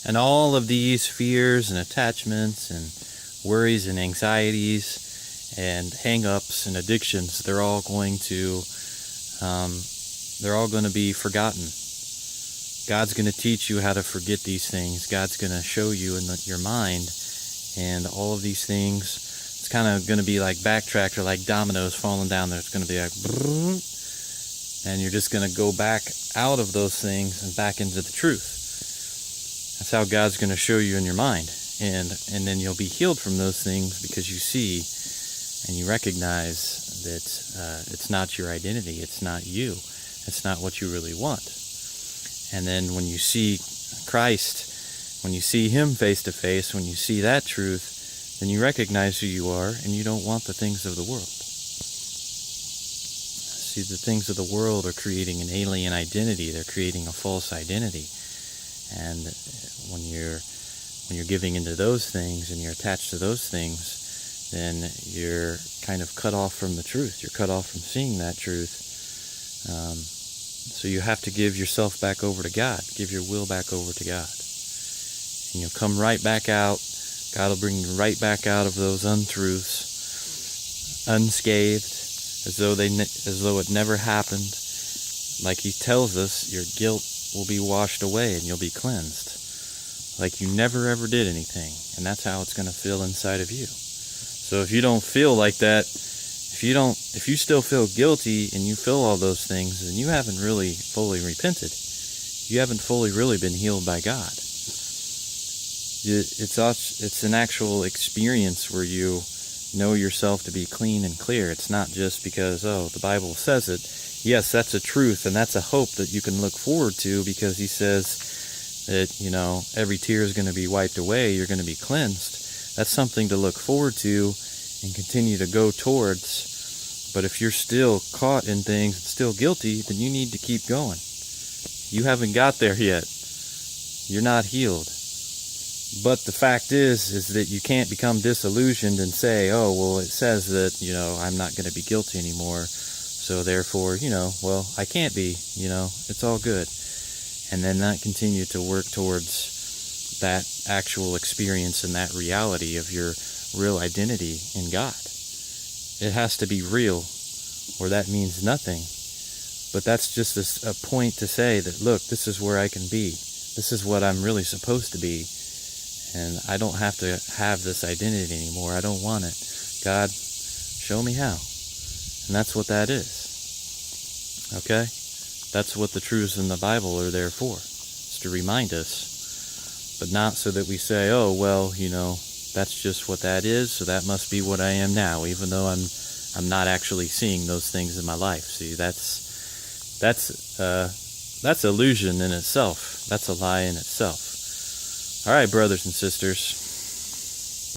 And all of these fears and attachments and worries and anxieties and hang-ups and addictions, they're all going to be forgotten. God's going to teach you how to forget these things. God's going to show you in your mind, and all of these things, it's kind of going to be like backtracked or like dominoes falling down there. It's going to be like, and you're just going to go back out of those things and back into the truth. That's how God's going to show you in your mind. And then you'll be healed from those things because you see and you recognize that it's not your identity. It's not you. It's not what you really want. And then when you see Christ, when you see Him face to face, when you see that truth, then you recognize who you are and you don't want the things of the world. See, the things of the world are creating an alien identity. They're creating a false identity. And when you're giving into those things and you're attached to those things, then you're kind of cut off from the truth. You're cut off from seeing that truth. So you have to give yourself back over to God. Give your will back over to God. And you'll come right back out. God will bring you right back out of those untruths, unscathed, as though it never happened. Like He tells us, your guilt will be washed away and you'll be cleansed. Like you never ever did anything. And that's how it's going to feel inside of you. So if you don't feel like that, if you still feel guilty and you feel all those things, then you haven't really fully repented. You haven't fully really been healed by God. It's an actual experience where you know yourself to be clean and clear. It's not just because, the Bible says it. Yes, that's a truth, and that's a hope that you can look forward to, because He says that, every tear is going to be wiped away. You're going to be cleansed. That's something to look forward to and continue to go towards. But if you're still caught in things and still guilty, then you need to keep going. You haven't got there yet. You're not healed. But the fact is that you can't become disillusioned and say, it says that, I'm not going to be guilty anymore. So therefore, I can't be, it's all good. And then not continue to work towards that actual experience and that reality of your real identity in God. It has to be real, or that means nothing. But that's just a point to say that, look, this is where I can be. This is what I'm really supposed to be. And I don't have to have this identity anymore. I don't want it. God, show me how. And that's what that is. Okay? That's what the truths in the Bible are there for. It's to remind us. But not so that we say, that's just what that is, so that must be what I am now, even though I'm not actually seeing those things in my life. See, that's illusion in itself. That's a lie in itself. All right, brothers and sisters.